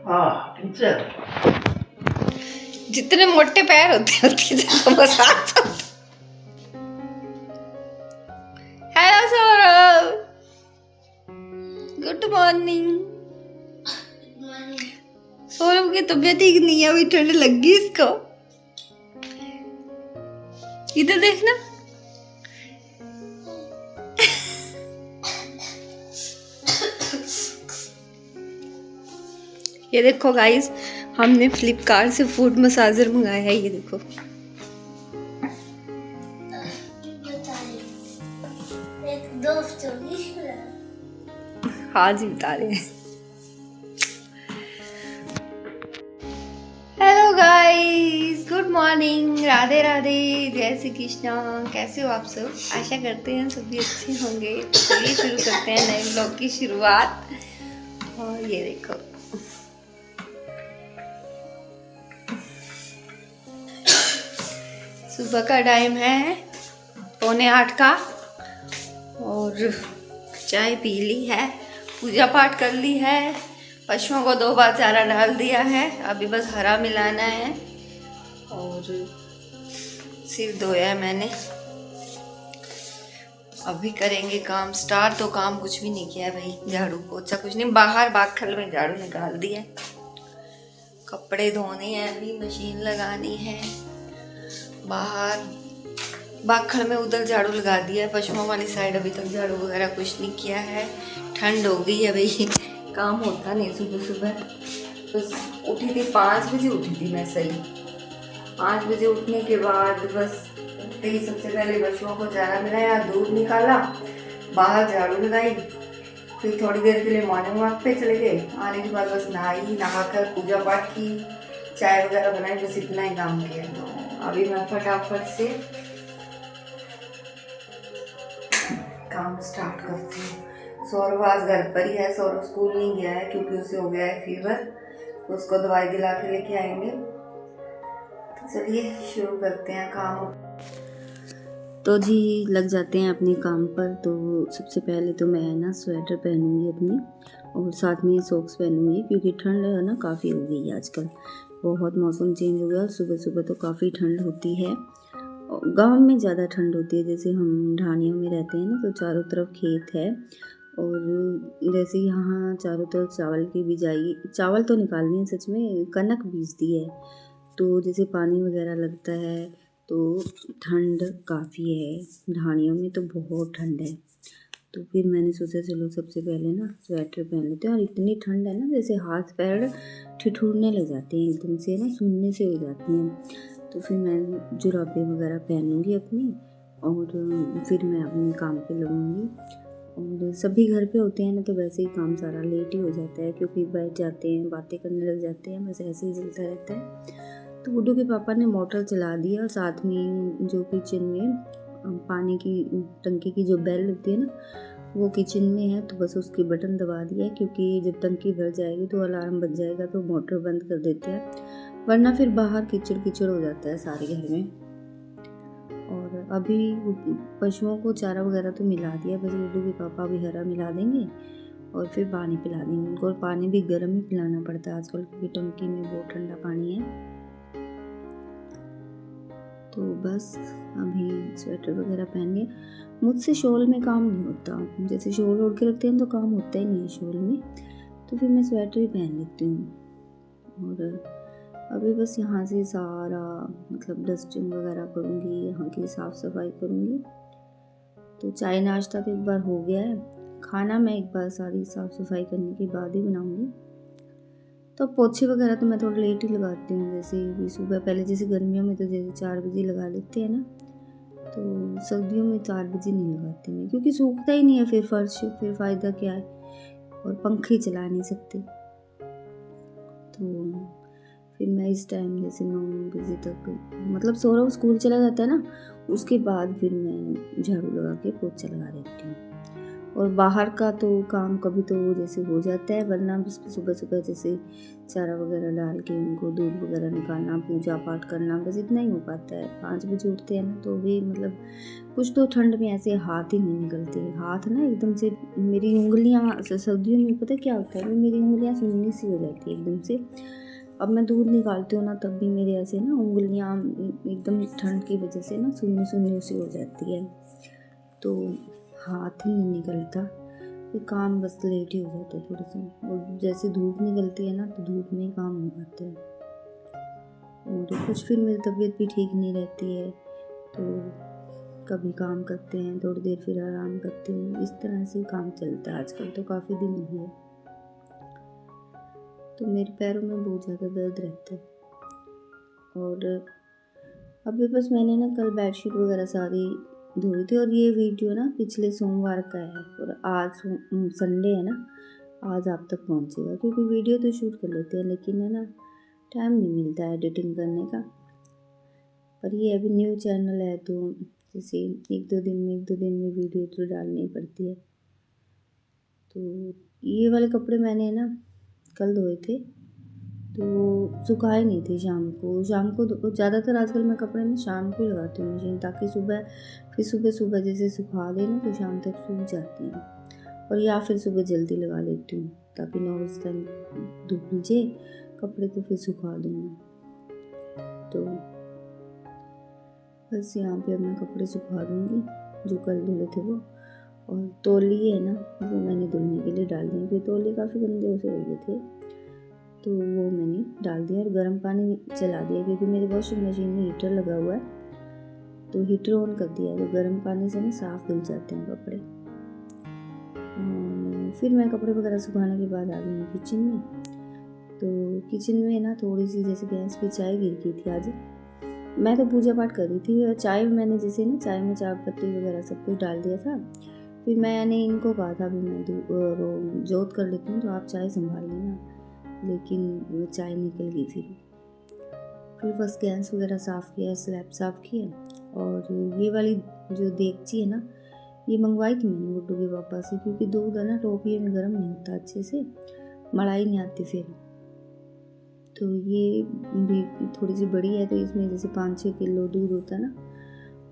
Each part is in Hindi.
हाँ टीचर, जितने मोटे पैर होते उतनी ज्यादा मसाज होता। Hello Saurabh, good morning. Saurabh की तबीयत ठीक नहीं है, अभी ठंड लग गई इसको। इधर देखना। ये देखो गाइस, हमने फ्लिपकार्ट से फूड मसाजर मंगाया है। ये देखो, हाँ जी बता रहे हैं। Hello guys, good morning, Radhe Radhe, जय श्री कृष्णा। कैसे हो आप सब? आशा करते हैं सभी अच्छे होंगे। तो चलिए शुरू करते हैं नए ब्लॉग की शुरुआत। और ये देखो, सुबह का टाइम है 7:45 का, और चाय पी ली है, पूजा पाठ कर ली है, पशुओं को 2 बार चारा डाल दिया है, अभी बस हरा मिलाना है, और सिर धोया है मैंने। अभी करेंगे काम स्टार्ट। तो काम कुछ भी नहीं किया है भाई, झाड़ू पोछा कुछ नहीं, बाहर बाखल में झाड़ू निकाल दिया है, कपड़े धोने हैं, अभी मशीन लगानी है, बाहर बाखड़ में उधर झाड़ू लगा दिया है, पशुओं वाली साइड अभी तक झाड़ू वगैरह कुछ नहीं किया है। ठंड हो गई है भाई, काम होता नहीं सुबह सुबह। बस उठी थी 5 बजे, उठी थी मैं सही 5 बजे। उठने के बाद बस उठते ही सबसे पहले पशुओं को चारा मिलाया, दूध निकाला, बाहर झाड़ू लगाई, फिर थोड़ी देर के लिए मॉर्निंग वॉक पे चले गए। आने के बाद बस नहाकर पूजा पाठ की, चाय वगैरह बनाई, बस इतना ही काम किया। अभी मैं फटाफट से काम स्टार्ट करती हूँ। सौरभ आज घर पर ही है, सौरभ स्कूल नहीं गया है क्योंकि उसे हो गया है फीवर, तो उसको दवाई दिला के लेके आएंगे। तो चलिए शुरू करते हैं काम। तो जी लग जाते हैं अपने काम पर। तो सबसे पहले तो मैं ना स्वेटर पहनूंगी अपनी, और साथ में सॉक्स पहनूंगी, क्योंकि ठंड है ना काफ़ी हो गई है आजकल, बहुत मौसम चेंज हो गया। सुबह सुबह तो काफ़ी ठंड होती है, गांव में ज़्यादा ठंड होती है। जैसे हम ढानियों में रहते हैं ना, तो चारों तरफ खेत है, और जैसे यहाँ चारों तरफ चावल की बिजाई, चावल तो निकालनी है सच में, कनक बीजती है, तो जैसे पानी वगैरह लगता है, तो ठंड काफ़ी है ढानियों में, तो बहुत ठंड है। तो फिर मैंने सोचा चलो सबसे पहले ना स्वेटर पहन लेते हैं। और इतनी ठंड है ना, जैसे हाथ पैर ठिठुरने लग जाते हैं एकदम से ना, सूंने से हो जाती हैं। तो फिर मैं जुराबे वगैरह पहनूंगी अपनी, और फिर मैं अपने काम पे लगूंगी। और सभी घर पे होते हैं ना, तो वैसे ही काम सारा लेट ही हो जाता है, क्योंकि बैठ जाते हैं, बातें करने लग जाते हैं, बस ऐसे ही चलता रहता है। तो गुड्डू के पापा ने मोटर चला दिया, और साथ में जो किचन में पानी की टंकी की जो बेल लगती है ना, वो किचन में है, तो बस उसकी बटन दबा दिया है, क्योंकि जब टंकी भर जाएगी तो अलार्म बज जाएगा, तो मोटर बंद कर देते हैं, वरना फिर बाहर कीचड़ कीचड़ हो जाता है सारे घर में। और अभी पशुओं को चारा वगैरह तो मिला दिया, बस गुड्डू के पापा भी हरा मिला देंगे, और फिर पानी पिला देंगे उनको। और पानी भी गर्म ही पिलाना पड़ता है आजकल, क्योंकि टंकी में बहुत ठंडा पानी है। तो बस अभी स्वेटर वगैरह पहन लिया। मुझसे शॉल में काम नहीं होता, जैसे शॉल ओढ़ के रखते हैं तो काम होता ही नहीं है शॉल में, तो फिर मैं स्वेटर ही पहन लेती हूँ। और अभी बस यहाँ से सारा मतलब डस्टिंग वगैरह करूँगी, यहाँ की साफ़ सफाई करूँगी। तो चाय नाश्ता तो एक बार हो गया है, खाना मैं एक बार सारी साफ़ सफाई करने के बाद ही बनाऊँगी। तो पोछे वगैरह तो मैं थोड़ा लेट ही लगाती हूँ, जैसे सुबह पहले, जैसे गर्मियों में तो जैसे 4 बजे लगा लेते हैं ना, तो सर्दियों में 4 बजे नहीं लगाती मैं, क्योंकि सूखता ही नहीं है फिर फर्श, फिर फ़ायदा क्या है, और पंखे चला नहीं सकते। तो फिर मैं इस टाइम जैसे 9 बजे तक, मतलब सौरभ स्कूल चला जाता है ना, उसके बाद फिर मैं झाड़ू लगा के पोछा लगा देती हूँ। और बाहर का तो काम कभी तो जैसे हो जाता है, वरना सुबह सुबह जैसे चारा वगैरह डाल के उनको दूध वगैरह निकालना, पूजा पाठ करना, बस इतना ही हो पाता है। 5 बजे उठते हैं ना, तो भी मतलब कुछ तो ठंड में ऐसे हाथ ही नहीं निकलते, हाथ ना एकदम से मेरी उंगलियां सर्दियों में पता क्या होता है, मेरी उंगलियां सूनी सी हो जाती है एकदम से। अब मैं दूध निकालती हूँ ना, तब भी मेरे ऐसे ना उंगलियां एकदम ठंड की वजह से ना सूनी सूनी सी हो जाती है, तो हाथ ही नहीं निकलता। ये काम बस लेट ही हो जाता है थोड़ा सा, और जैसे धूप निकलती है ना, तो धूप में ही काम हो पाता है। और कुछ फिर मेरी तबीयत भी ठीक नहीं रहती है, तो कभी काम करते हैं थोड़ी देर, फिर आराम करते हैं, इस तरह से काम चलता है आजकल। तो काफ़ी दिन हो गए, तो मेरे पैरों में बहुत ज़्यादा दर्द रहता है। और अभी बस मैंने ना कल बेडशीट वगैरह सारी धोई थी, और ये वीडियो ना पिछले सोमवार का है, और आज संडे है ना, आज आप तक पहुंचेगा, क्योंकि वीडियो तो शूट कर लेते हैं, लेकिन है ना टाइम नहीं मिलता है एडिटिंग करने का। पर ये अभी न्यू चैनल है, तो जैसे एक दो दिन में वीडियो तो डालनी पड़ती है। तो ये वाले कपड़े मैंने ना कल धोए थे, तो सुखाए नहीं थे शाम को ज़्यादातर आजकल मैं कपड़े ना शाम को लगाती हूँ मशीन, ताकि सुबह जैसे सुखा दे ना, तो शाम तक सूख जाती हैं। और या फिर सुबह जल्दी लगा लेती हूँ, ताकि 9 बजे तक धूप लीजिए कपड़े, तो फिर सुखा दूँगी। तो बस यहाँ पे अब मैं कपड़े सुखा दूँगी जो कल धुले थे वो। और तौलिए है ना, वो मैंने धुलने के लिए डाल दिए, क्योंकि तौलिए काफ़ी गंदे से हो गए थे, तो वो मैंने डाल दिया। और गर्म पानी चला दिया, क्योंकि मेरी वॉशिंग मशीन में हीटर लगा हुआ है, तो हीटर ऑन कर दिया, तो गर्म पानी से ना साफ़ धुल जाते हैं कपड़े। फिर मैं कपड़े वगैरह सुखाने के बाद आ गई हूँ किचन में। तो किचन में ना थोड़ी सी जैसे गैस पे चाय गिर गई थी आज। मैं तो पूजा पाठ कर रही थी, और चाय मैंने जैसे ना चाय में चाय पत्ती वगैरह सब कुछ डाल दिया था। फिर मैंने इनको कहा था भी मैं जोत कर लेती हूँ, तो आप चाय संभाल लेना, लेकिन वो चाय निकल गई। फिर बस गैस वगैरह साफ़ किया, स्लैब साफ़ किया। और ये वाली जो देगची है ना, ये मंगवाई थी मैंने गुड्डू के पापा से, क्योंकि दूध है ना टोपिए में गर्म नहीं होता अच्छे से, मलाई नहीं आती फिर। तो ये भी थोड़ी सी बड़ी है, तो इसमें जैसे 5-6 किलो दूध होता है ना,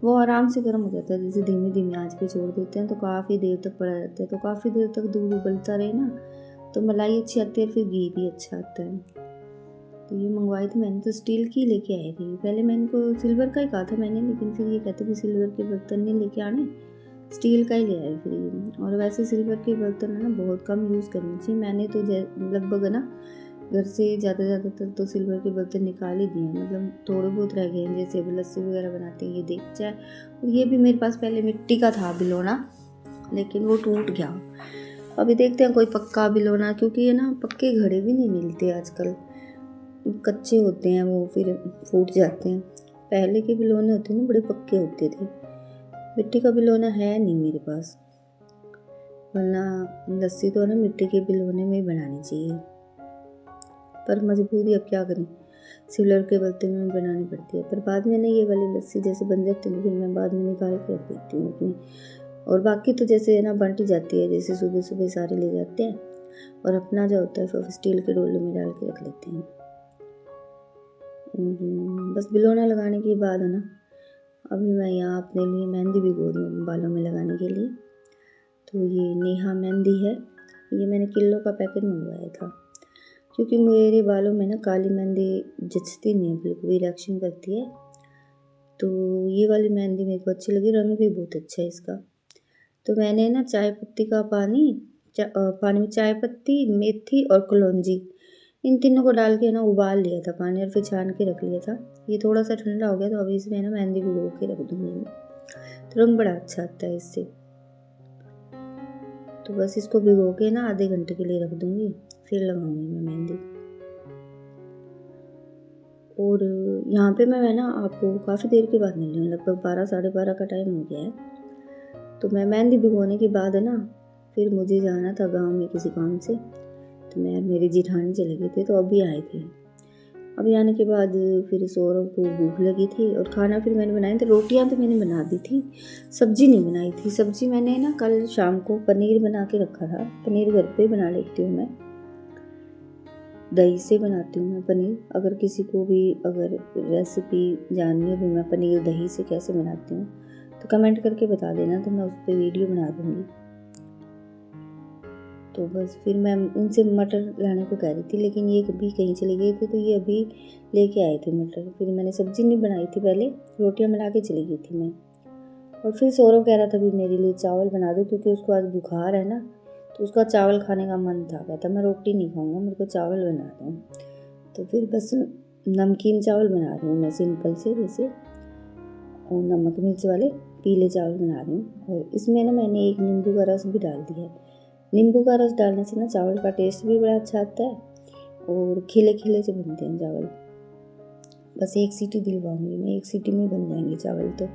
वो आराम से गर्म हो जाता है। जैसे धीमी आंच पे छोड़ देते हैं, तो काफ़ी देर तक पड़ा रहता है, तो काफ़ी देर तक दूध उबलता रहे ना, तो मलाई अच्छी आती है, फिर घी भी अच्छा आता है। तो ये मंगवाई थी मैंने, तो स्टील की लेके आई थी। पहले मैं इनको सिल्वर का ही कहा था मैंने, लेकिन फिर ये कहते कि सिल्वर के बर्तन नहीं लेके आने, स्टील का ही ले आए फिर। और वैसे सिल्वर के बर्तन है ना बहुत कम यूज़ करनी चाहिए। मैंने तो लगभग ना घर से ज़्यादातर तो सिल्वर के बर्तन निकाल ही दिए हैं, मतलब थोड़े बहुत रह गए हैं, जैसे अभी लस्सी वगैरह बनाते हैं ये देगचा है। और ये भी मेरे पास पहले मिट्टी का था बिलोना, लेकिन वो टूट गया। अभी देखते हैं कोई पक्का बिलोना, क्योंकि ये ना पक्के घड़े भी नहीं मिलते आजकल, कच्चे होते हैं वो, फिर फूट जाते हैं। पहले के बिलोने होते ना बड़े पक्के होते थे, मिट्टी का बिलोना है नहीं मेरे पास, वरना लस्सी तो ना मिट्टी के बिलोने में ही बनानी चाहिए। पर मजबूरी, अब क्या करें, सिल्वर के बर्तन में बनानी पड़ती है। पर बाद में ना ये वाली लस्सी जैसे बन जाती है, फिर मैं बाद में निकाल के रख देती हूँ अपनी। और बाकी तो जैसे है ना बंटी जाती है, जैसे सुबह सारे ले जाते हैं, और अपना जो होता है फिर स्टील के डोले में डाल के रख लेते हैं। बस बिलोना लगाने के बाद है ना, अभी मैं यहाँ अपने लिए मेहंदी भिगो रही हूँ बालों में लगाने के लिए। तो ये नेहा मेहंदी है, ये मैंने किलो का पैकेट मंगवाया था, क्योंकि मेरे बालों में ना काली मेहंदी जचती नहीं है, बिल्कुल भी रिएक्शन करती है। तो ये वाली मेहंदी मेरे को अच्छी लगी, रंग भी बहुत अच्छा है इसका। तो मैंने ना चाय पत्ती का पानी में चाय पत्ती, मेथी और कलौंजी, इन तीनों को डाल के ना उबाल लिया था पानी, और फिर छान के रख लिया था। ये थोड़ा सा ठंडा हो गया, तो अभी इसमें ना मेहंदी भिगो के रख दूँगी मैं, तो रंग बड़ा अच्छा आता है इससे। तो बस इसको भिगो के ना आधे घंटे के लिए रख दूँगी, फिर लगाऊंगी मैं मेहंदी। और यहाँ पे मैं ना आपको काफ़ी देर के बाद मिल रही हूँ, लगभग 12 साढ़े 12 का टाइम हो गया है। तो मैं मेहंदी भिगोने के बाद है ना, फिर मुझे जाना था गांव में किसी काम से, तो मैं मेरी जेठानी चले गए थे, तो अभी आए थे। अभी आने के बाद फिर सौरभ को भूख लगी थी और खाना फिर मैंने बनाया था। रोटियां तो मैंने बना दी थी, सब्जी नहीं बनाई थी। सब्जी मैंने ना कल शाम को पनीर बना के रखा था। पनीर घर पे बना लेती हूँ मैं, दही से बनाती हूँ मैं पनीर। अगर किसी को भी अगर रेसिपी जाननी हो भी मैं पनीर दही से कैसे बनाती हूँ तो कमेंट करके बता देना, तो मैं उस पर वीडियो बना दूँगी। तो बस फिर मैं इनसे मटर लाने को कह रही थी, लेकिन ये कभी कहीं चले गए थे तो ये अभी लेके आए थे मटर। फिर मैंने सब्जी नहीं बनाई थी, पहले रोटियां बना के चली गई थी मैं। और फिर सौरभ कह रहा था भी मेरे लिए चावल बना दो, क्योंकि उसको आज बुखार है ना, तो उसका चावल खाने का मन था। कहता मैं रोटी नहीं खाऊंगा, मेरे को चावल बना दो। तो फिर बस नमकीन चावल बना रही हूँ मैं, सिंपल से, जैसे और नमक मिर्च वाले पीले चावल बना रही हूँ। और इसमें ना मैंने एक नींबू का रस भी डाल दिया है। नींबू का रस डालने से ना चावल का टेस्ट भी बड़ा अच्छा आता है और खिले खिले से बनते हैं चावल। बस एक सीटी दिलवाऊंगी मैं, एक सीटी में बन जाएंगे चावल तो।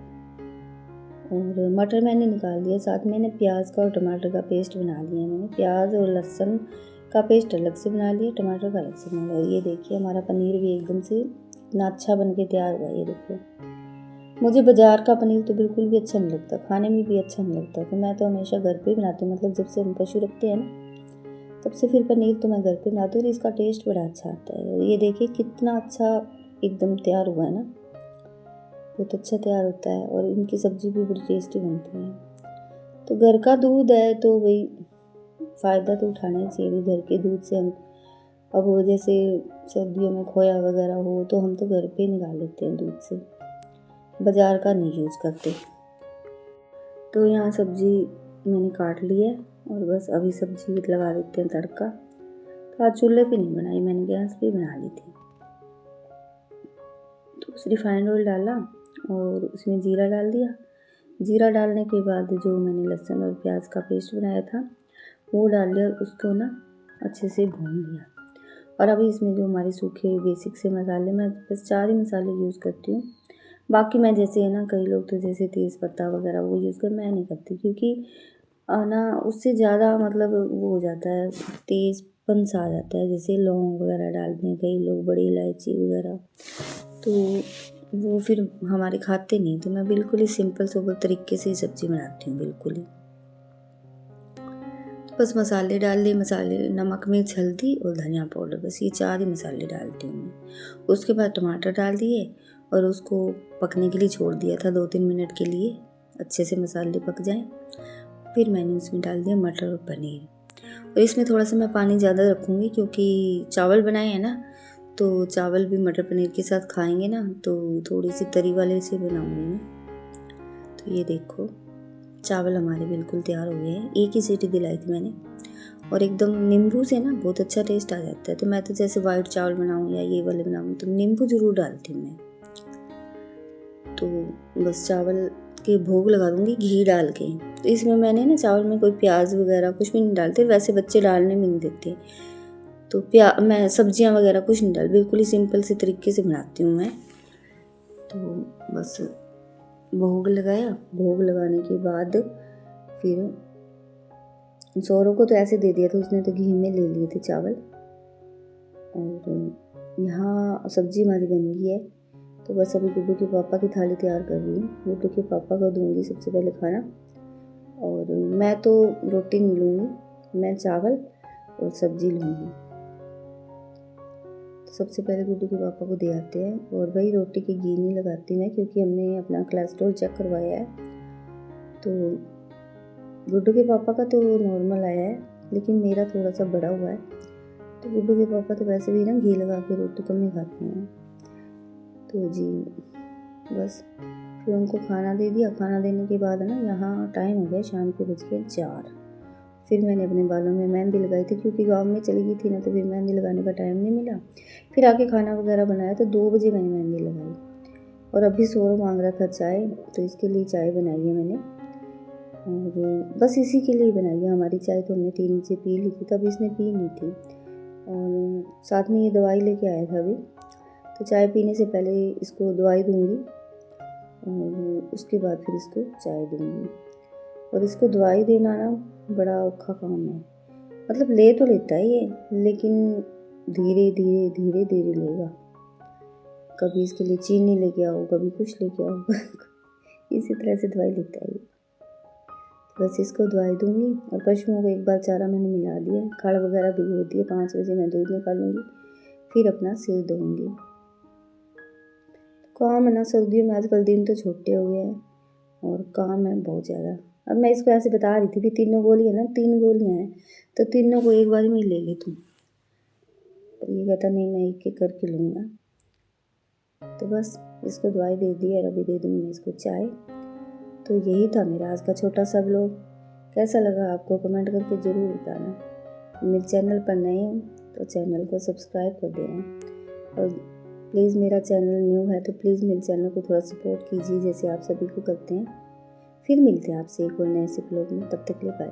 और मटर मैंने निकाल दिया, साथ में प्याज का और टमाटर का पेस्ट बना लिया मैंने। प्याज और लहसुन का पेस्ट अलग से बना लिया, टमाटर का अलग से बना लिया। ये देखिए हमारा पनीर भी एकदम से इतना अच्छा बन के तैयार हुआ। ये देखो, मुझे बाज़ार का पनीर तो बिल्कुल भी अच्छा नहीं लगता, खाने में भी अच्छा नहीं लगता। तो मैं तो हमेशा घर पे बनाती हूँ, मतलब जब से हम पशु रखते हैं ना तब से फिर पनीर तो मैं घर पे बनाती हूँ और इसका टेस्ट बड़ा अच्छा आता है। ये देखिए कितना अच्छा एकदम तैयार हुआ है ना, बहुत अच्छा तैयार होता है। और इनकी सब्ज़ी भी बड़ी टेस्टी बनती है। तो घर का दूध है तो भाई फ़ायदा तो उठाना ही चाहिए। घर के दूध से हम, अब वो जैसे सर्दियों में खोया वगैरह हो तो हम तो घर पे निकाल लेते हैं दूध से, बाज़ार का नहीं यूज़ करते। तो यहाँ सब्ज़ी मैंने काट ली है और बस अभी सब्ज़ी लगा देते हैं तड़का। तो आज चूल्हे पे नहीं बनाई मैंने, गैस पे बना ली थी। तो उस रिफाइंड ऑयल डाला और उसमें जीरा डाल दिया। जीरा डालने के बाद जो मैंने लहसुन और प्याज का पेस्ट बनाया था वो डाल लिया और उसको ना अच्छे से भून लिया। और अभी इसमें जो हमारे सूखे बेसिक से मसाले, मैं बस 4 ही मसाले यूज़ करती हूँ। बाकी मैं जैसे है ना, कई लोग तो जैसे तेज़ पत्ता वगैरह वो यूज़ कर, मैं नहीं करती, क्योंकि ना उससे ज़्यादा मतलब वो हो जाता है, तेज़पन सा आ जाता है। जैसे लौंग वगैरह डालते हैं कई लोग, बड़ी इलायची वगैरह, तो वो फिर हमारे खाते नहीं। तो मैं बिल्कुल ही सिंपल सोबर तरीके से सब्ज़ी बनाती हूँ, बिल्कुल ही। बस मसाले डाल दिए, मसाले नमक मिर्च हल्दी और धनिया पाउडर, बस ये 4 ही मसाले डालती हूँ मैं। उसके बाद टमाटर डाल दिए और उसको पकने के लिए छोड़ दिया था 2-3 मिनट के लिए, अच्छे से मसाले पक जाएं। फिर मैंने उसमें डाल दिया मटर और पनीर। और इसमें थोड़ा सा मैं पानी ज़्यादा रखूँगी, क्योंकि चावल बनाए हैं ना, तो चावल भी मटर पनीर के साथ खाएंगे ना, तो थोड़ी सी तरी वाले से बनाऊँगी मैं। तो ये देखो चावल हमारे बिल्कुल तैयार हो गए हैं। एक ही सीटी दिलाई थी मैंने, और एकदम नींबू से ना बहुत अच्छा टेस्ट आ जाता है। तो मैं तो जैसे वाइट चावल बनाऊँ या ये वाले बनाऊँ तो नींबू ज़रूर डालती हूँ मैं। तो बस चावल के भोग लगा दूँगी घी डाल के। तो इसमें मैंने ना चावल में कोई प्याज वगैरह कुछ भी नहीं डालते, वैसे बच्चे डालने में नहीं देते। तो मैं सब्जियां वगैरह कुछ नहीं डाल, बिल्कुल ही सिंपल से तरीके से बनाती हूँ मैं। तो बस भोग लगाया, भोग लगाने के बाद फिर सौरभ को तो ऐसे दे दिया था, उसने तो घी में ले लिए थे चावल। और यहाँ सब्जी हमारी बन गई है। तो बस अभी गुड्डू के पापा की थाली तैयार कर रही हूँ। गुड्डू के पापा को दूंगी सबसे पहले खाना, और मैं तो रोटी नहीं लूँगी, मैं चावल और सब्जी लूँगी। तो सबसे पहले गुड्डू के पापा को दे आते हैं। और भाई रोटी की घी नहीं लगाती मैं, क्योंकि हमने अपना कोलेस्ट्रॉल चेक करवाया है। तो गुड्डू के पापा का तो नॉर्मल आया है, लेकिन मेरा थोड़ा सा बड़ा हुआ है। तो गुड्डू के पापा तो वैसे भी ना घी लगा के रोटी कम ही खाते हैं। तो जी बस फिर उनको खाना दे दिया। खाना देने के बाद ना यहाँ टाइम हो गया शाम के, बज गए 4। फिर मैंने अपने बालों में मेहंदी लगाई थी, क्योंकि गांव में चली गई थी ना, तो फिर मेहंदी लगाने का टाइम नहीं मिला। फिर आके खाना वगैरह बनाया तो 2 बजे मैंने मेहंदी लगाई। और अभी सौरभ मांग रहा था चाय, तो इसके लिए चाय बनाई है मैंने। और बस इसी के लिए बनाई है। हमारी चाय तो हमने 3 बजे पी ली थी, तब इसने पी नहीं थी। और साथ में ये दवाई लेके आया था अभी, तो चाय पीने से पहले इसको दवाई दूंगी और उसके बाद फिर इसको चाय दूंगी। और इसको दवाई देना ना बड़ा औखा काम है, मतलब ले तो लेता है ये, लेकिन धीरे धीरे धीरे धीरे लेगा। कभी इसके लिए चीनी लेके आओ, कभी कुछ लेके आओ इसी तरह से दवाई लेता है। बस इसको दवाई दूंगी और पशुओं को एक बार चारा मैंने मिला दिया है, खड़ वगैरह भिगो दिए। 5 बजे मैं दूध निकालूंगी, फिर अपना सिर धोऊंगी। काम है ना, सर्दियों में आजकल दिन तो छोटे हो गए हैं और काम है बहुत ज़्यादा। अब मैं इसको ऐसे बता रही थी कि 3 गोली है ना, 3 गोलियाँ हैं तो तीनों को एक बार में ले ले तुम। पर ये कहता नहीं, मैं एक एक करके लूँगा। तो बस इसको दवाई दे दी और अभी दे दूँगी मैं इसको चाय। तो यही था मेरा आज का छोटा सा व्लॉग। कैसा लगा आपको कमेंट करके ज़रूर बताना। मेरे चैनल पर नए हो तो चैनल को सब्सक्राइब कर देना, और प्लीज़ मेरा चैनल न्यू है तो प्लीज़ मेरे चैनल को थोड़ा सपोर्ट कीजिए जैसे आप सभी को करते हैं। फिर मिलते हैं आपसे एक और नए से व्लॉग में, तब तक के लिए बाय।